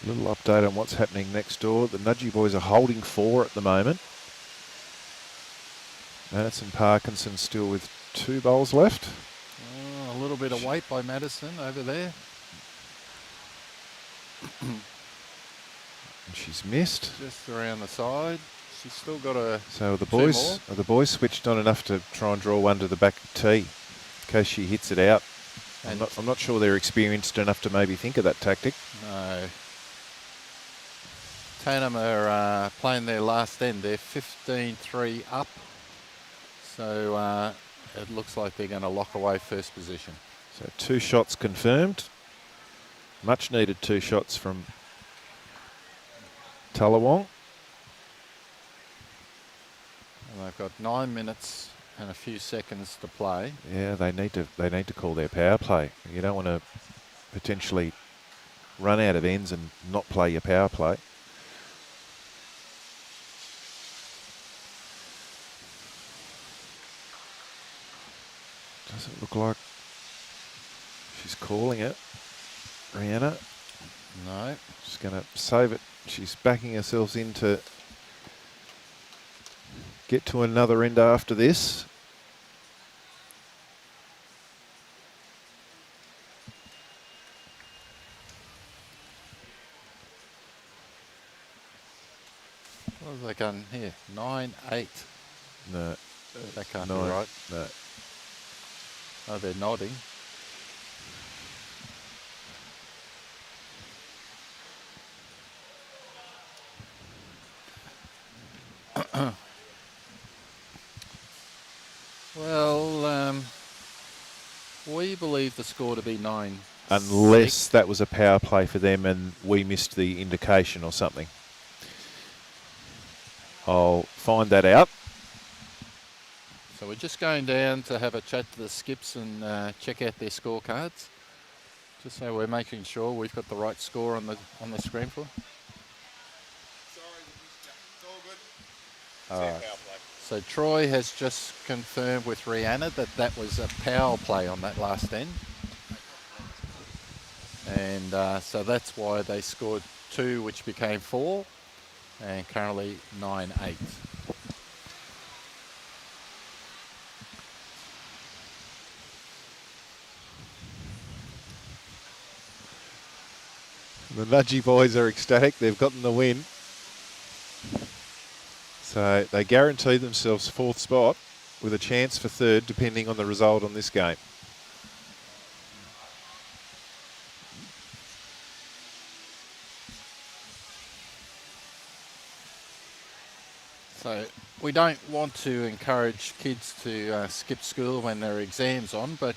Little update on what's happening next door. The Nudgee boys are holding 4 at the moment. Madison Parkinson still with 2 bowls left. A little bit of weight by Madison over there. And she's missed. Just around the side. She's still got a. So the boys switched on enough to try and draw one to the back tee in case she hits it out. I'm not sure they're experienced enough to maybe think of that tactic. No. Tanham are playing their last end. They're 15-3 up. So it looks like they're going to lock away first position. So 2 shots confirmed. Much needed 2 shots from Tullawong. And they've got 9 minutes and a few seconds to play. Yeah, they need to call their power play. You don't want to potentially run out of ends and not play your power play. Doesn't look like she's calling it. Rihanna. No. She's going to save it. She's backing herself into get to another end after this. What have they done here? 9-8. No. That can't No. be right. No. Oh, they're nodding. Well, we believe the score to be 9. Unless that was a power play for them and we missed the indication or something. I'll find that out. So we're just going down to have a chat to the skips and check out their scorecards, just so we're making sure we've got the right score on the screen for. Sorry, it's all good. All right. Power play. So Troy has just confirmed with Rihanna that that was a power play on that last end. And so that's why they scored 2, which became 4, and currently 9-8. The Nudgy boys are ecstatic. They've gotten the win. So they guarantee themselves 4th spot with a chance for 3rd depending on the result on this game. So we don't want to encourage kids to skip school when there are exams on, but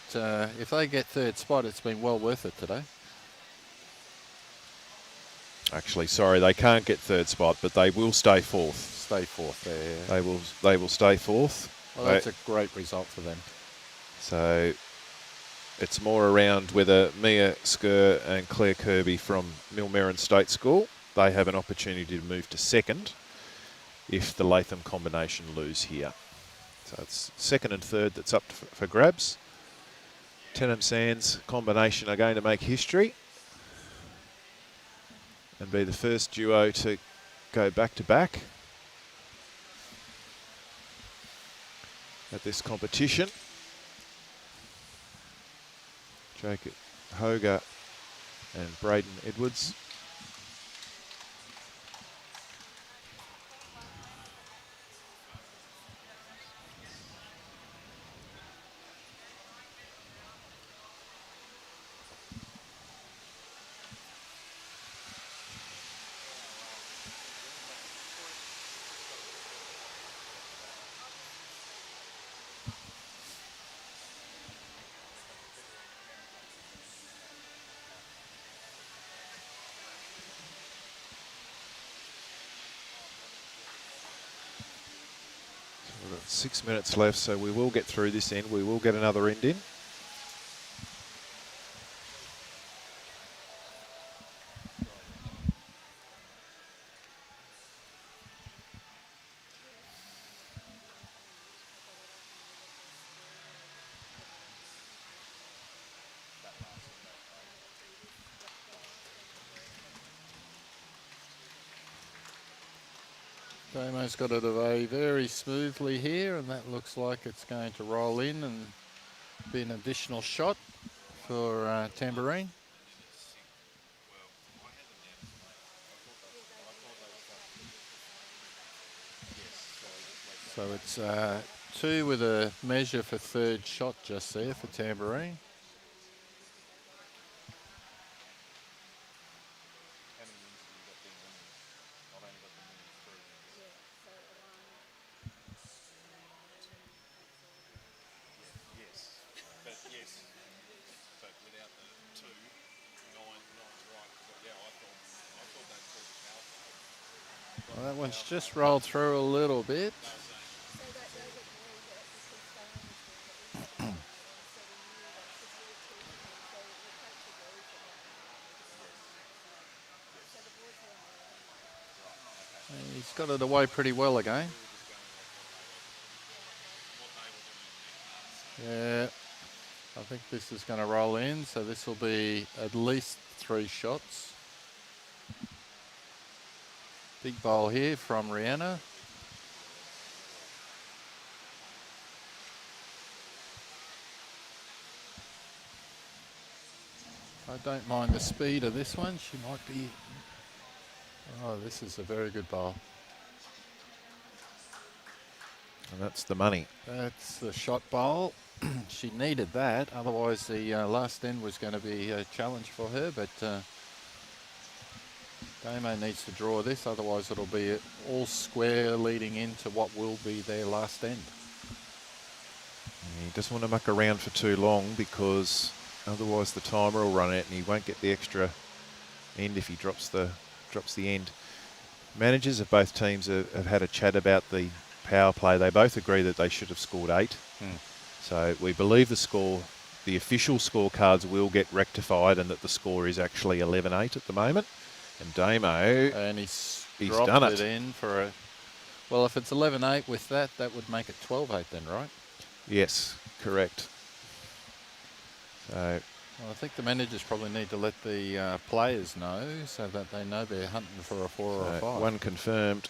if they get 3rd spot, it's been well worth it today. Actually, sorry, they can't get 3rd spot, but they will stay 4th. Stay 4th there. They will stay 4th. Well, that's a great result for them. So it's more around whether Mia Skur and Claire Kirby from Millmerran State School, they have an opportunity to move to 2nd if the Latham combination lose here. So it's 2nd and 3rd that's up for grabs. Tennant Sands combination are going to make history and be the first duo to go back-to-back at this competition. Jacob Hoger and Braden Edwards. We've got 6 minutes left, so we will get through this end. We will get another end in. Damon's got it away very smoothly here, and that looks like it's going to roll in and be an additional shot for Tamborine. So it's 2 with a measure for 3rd shot just there for Tamborine. Well, that one's just rolled through a little bit. He's got it away pretty well again. Yeah, I think this is going to roll in, so this will be at least 3 shots. Big bowl here from Rihanna. I don't mind the speed of this one. She might be... Oh, this is a very good bowl. And that's the money. That's the shot bowl. She needed that, otherwise the last end was going to be a challenge for her, but Damon needs to draw this, otherwise it'll be all square leading into what will be their last end. He doesn't want to muck around for too long because otherwise the timer will run out and he won't get the extra end if he drops the end. Managers of both teams have had a chat about the power play. They both agree that they should have scored 8. So we believe the official scorecards will get rectified and that the score is actually 11-8 at the moment. And Damo, and he's done dropped it. In for a... Well, if it's 11-8 with that, that would make it 12-8 then, right? Yes, correct. So Well, I think the managers probably need to let the players know so that they know they're hunting for a 4 or a 5. one confirmed.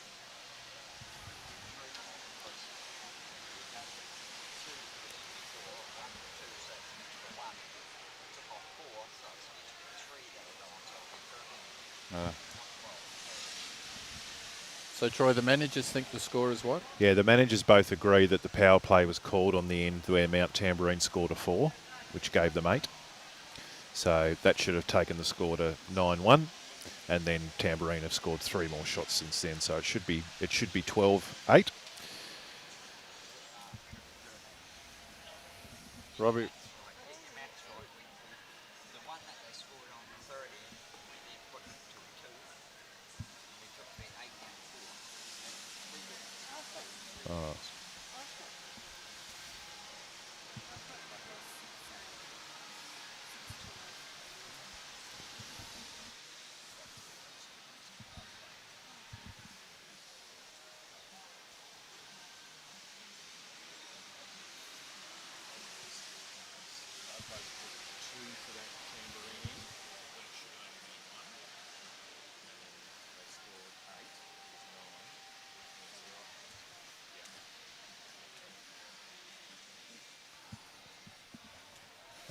So, Troy, the managers think the score is what? Yeah, the managers both agree that the power play was called on the end where Mount Tamborine scored a 4, which gave them 8. So that should have taken the score to 9-1, and then Tamborine have scored 3 more shots since then. So it should be 12-8. Robbie. Oh.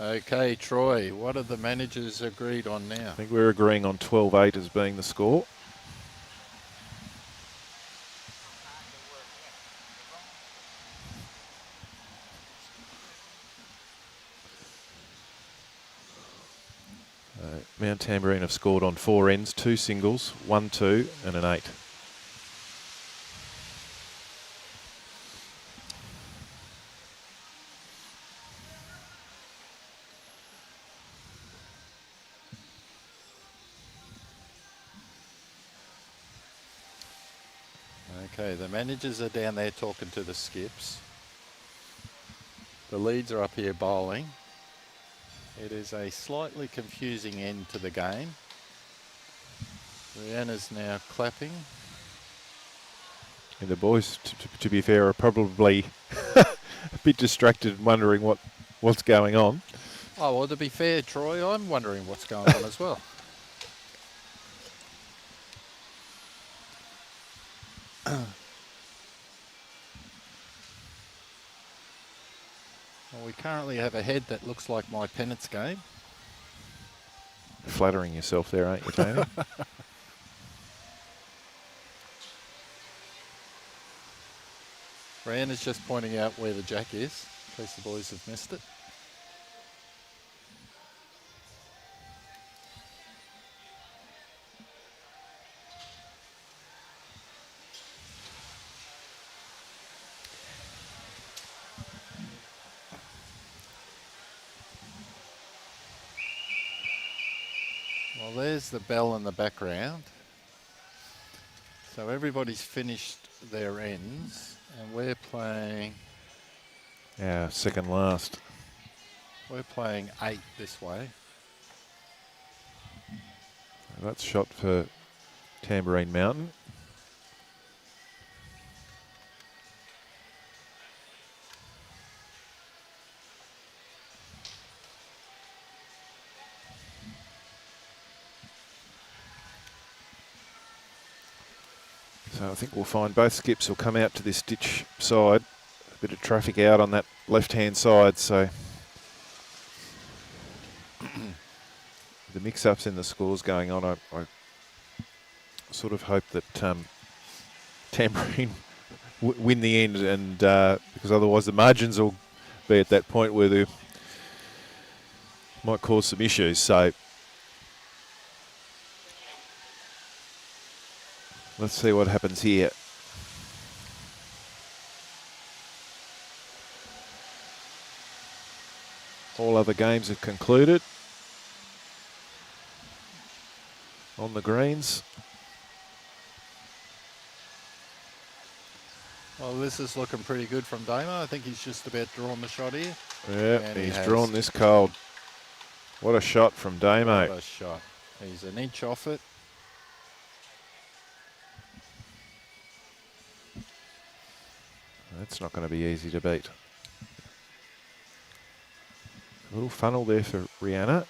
Okay, Troy, what are the managers agreed on now? I think we're agreeing on 12-8 as being the score. Mount Tamborine have scored on 4 ends, 2 singles, 1, 2 and an 8. Okay, the managers are down there talking to the skips. The leads are up here bowling. It is a slightly confusing end to the game. Rihanna's now clapping. And the boys, to be fair, are probably a bit distracted and wondering what's going on. Oh, well, to be fair, Troy, I'm wondering what's going on as well. Well, we currently have a head that looks like my Pennant's game. Flattering yourself there, aren't you, Tony? Rihanna's just pointing out where the jack is, in case the boys have missed it. Well, there's the bell in the background. So everybody's finished their ends, and we're playing... Yeah, second last. We're playing 8 this way. That's shot for Tamborine Mountain. So I think we'll find both skips will come out to this ditch side. A bit of traffic out on that left-hand side, so the mix-ups in the scores going on, I sort of hope that Tamborine win the end, and because otherwise the margins will be at that point where they might cause some issues. So let's see what happens here. All other games have concluded on the greens. Well, this is looking pretty good from Damon. I think he's just about drawn the shot here. Yeah, And he's drawn this cold. What a shot from Damo. What a shot. He's an inch off it. That's not going to be easy to beat. A little funnel there for Rihanna.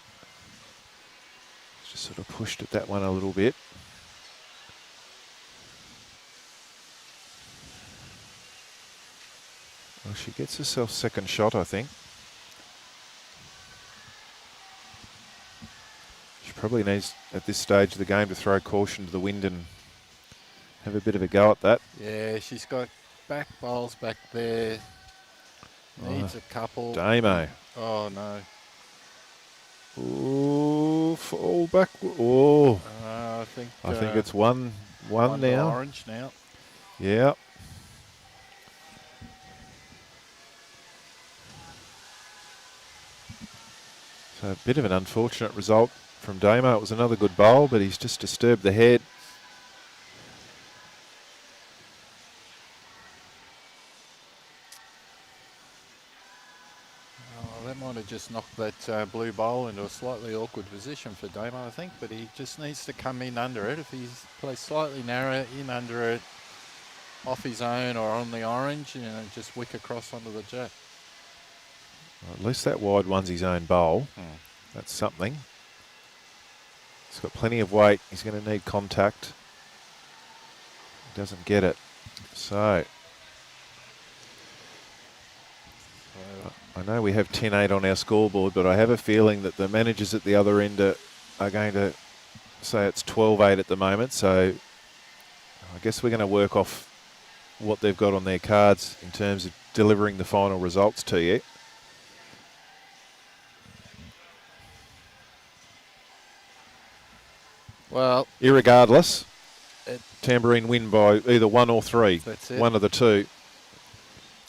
Just sort of pushed at that one a little bit. Well, she gets herself second shot, I think. She probably needs, at this stage of the game, to throw caution to the wind and have a bit of a go at that. Yeah, she's got back bowls back there. Needs a couple. Damo. Oh, no. Ooh, fall back. Oh, I think it's one now. Orange now. Yeah. So a bit of an unfortunate result from Damo. It was another good bowl, but he's just disturbed the head. Oh, that might have just knocked that blue bowl into a slightly awkward position for Damon, I think, but he just needs to come in under it. If he's plays slightly narrow, in under it, off his own or on the orange, you know, just wick across onto the jack. Well, at least that wide one's his own bowl. That's something. He's got plenty of weight. He's going to need contact. He doesn't get it. So I know we have 10-8 on our scoreboard, but I have a feeling that the managers at the other end are going to say it's 12-8 at the moment. So I guess we're going to work off what they've got on their cards in terms of delivering the final results to you. Well, irregardless, Tamborine win by either 1 or 3. That's it. One of the two.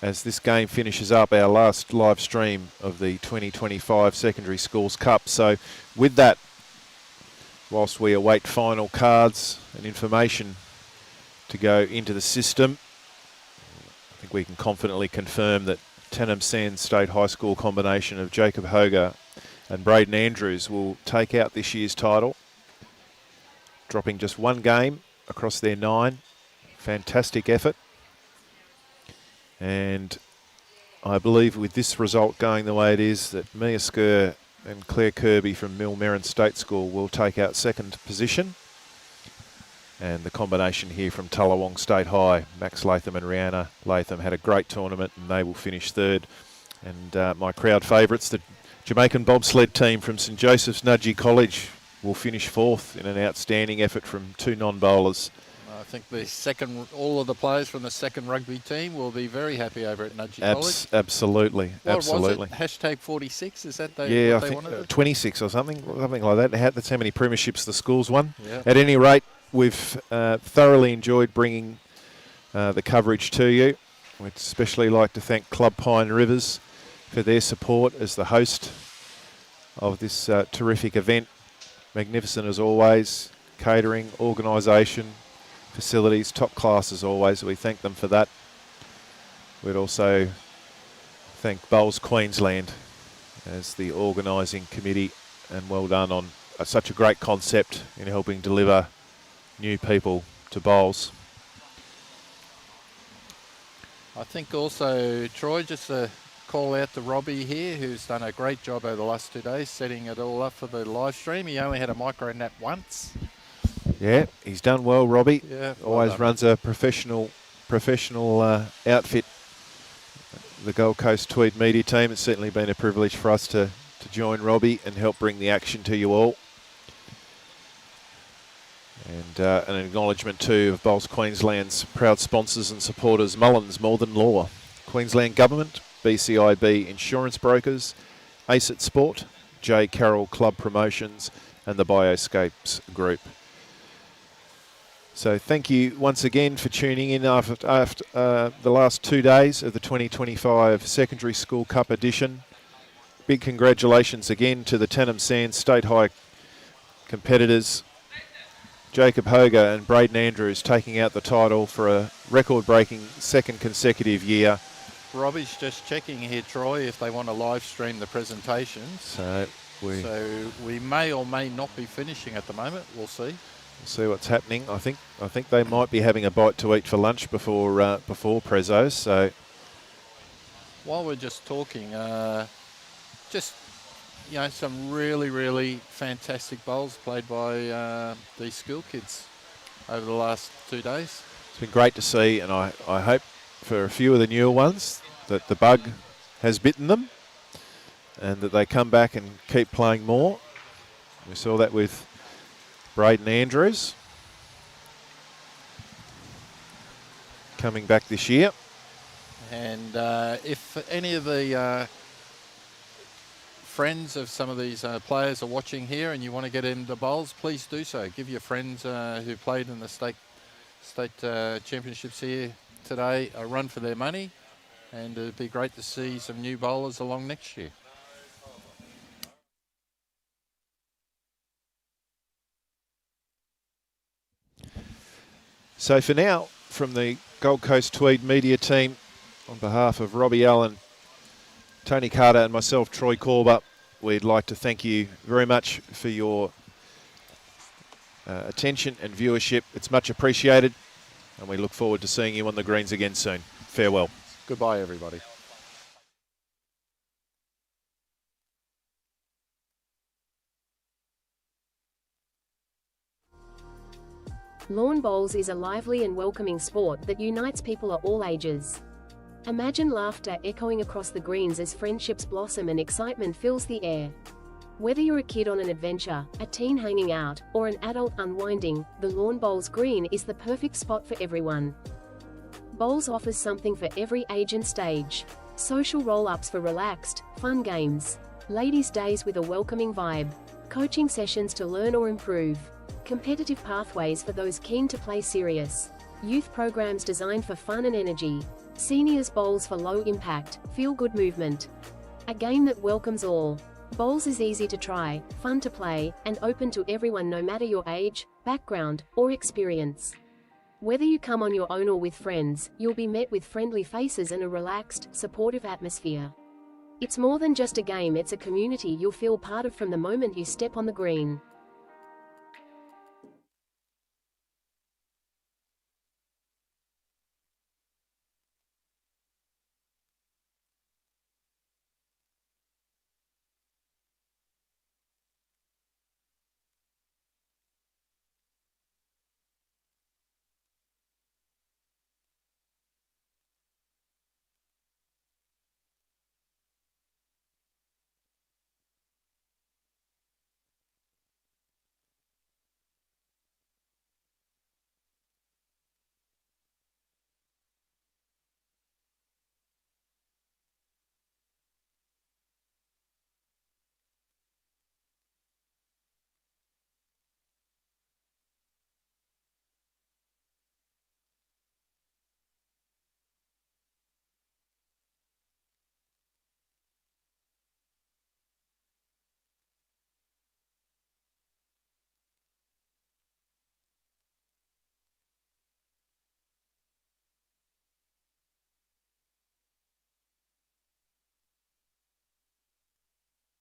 As this game finishes up our last live stream of the 2025 Secondary Schools Cup. So with that, whilst we await final cards and information to go into the system, I think we can confidently confirm that Tanham Sands State High School combination of Jacob Hoger and Braden Andrews will take out this year's title, dropping just one game across their 9. Fantastic effort. And I believe with this result going the way it is, that Mia Skur and Claire Kirby from Millmerran State School will take out second position. And the combination here from Tullawong State High, Max Latham and Rihanna Latham, had a great tournament and they will finish third. And my crowd favourites, the Jamaican bobsled team from St Joseph's Nudgee College, will finish fourth in an outstanding effort from 2 non-bowlers. I think all of the players from the second rugby team will be very happy over at Nudgee College. Absolutely, What absolutely. was it? Hashtag 46, is that I what they think wanted? 26 or something like that. That's how many premierships the school's won. Yeah. At any rate, we've thoroughly enjoyed bringing the coverage to you. We'd especially like to thank Club Pine Rivers for their support as the host of this terrific event. Magnificent as always, catering, organisation, facilities, top class as always. We thank them for that. We'd also thank Bowls Queensland as the organising committee, and well done on such a great concept in helping deliver new people to bowls. I think also, Troy, just a call out to Robbie here, who's done a great job over the last 2 days setting it all up for the live stream. He only had a micro nap once. Yeah, he's done well, Robbie. Yeah, Always runs a professional outfit. The Gold Coast Tweed media team. It's certainly been a privilege for us to join Robbie and help bring the action to you all. And an acknowledgement too of Bowls Queensland's proud sponsors and supporters: Mullins More Than Law, Queensland Government, BCIB Insurance Brokers, ACET Sport, J Carroll Club Promotions, and the Bioscapes Group. So thank you once again for tuning in after the last 2 days of the 2025 Secondary School Cup edition. Big congratulations again to the Tanham Sands State High competitors, Jacob Hoger and Braden Andrews, taking out the title for a record-breaking second consecutive year. Robbie's just checking here, Troy, if they want to live stream the presentations. So we may or may not be finishing at the moment. We'll see. We'll see what's happening. I think they might be having a bite to eat for lunch before Prezos. So while we're just talking, some really fantastic bowls played by these school kids over the last 2 days. It's been great to see, and I hope for a few of the newer ones that the bug has bitten them and that they come back and keep playing more. We saw that with Braden Andrews coming back this year. And if any of the friends of some of these players are watching here and you want to get into bowls, please do so. Give your friends who played in the state championships here today a run for their money, and it'd be great to see some new bowlers along next year. So for now, from the Gold Coast Tweed media team, on behalf of Robbie Allen, Tony Carter and myself, Troy Corber, we'd like to thank you very much for your attention and viewership. It's much appreciated, and we look forward to seeing you on the greens again soon. Farewell. Goodbye, everybody. Lawn bowls is a lively and welcoming sport that unites people of all ages. Imagine laughter echoing across the greens as friendships blossom and excitement fills the air. Whether you're a kid on an adventure, a teen hanging out, or an adult unwinding, the Lawn Bowls Green is the perfect spot for everyone. Bowls offers something for every age and stage. Social roll-ups for relaxed, fun games. Ladies' days with a welcoming vibe. Coaching sessions to learn or improve. Competitive pathways for those keen to play serious. Youth programs designed for fun and energy. Seniors bowls for low impact, feel-good movement. A game that welcomes all. Bowls is easy to try, fun to play, and open to everyone no matter your age, background, or experience. Whether you come on your own or with friends, you'll be met with friendly faces and a relaxed, supportive atmosphere. It's more than just a game, it's a community you'll feel part of from the moment you step on the green.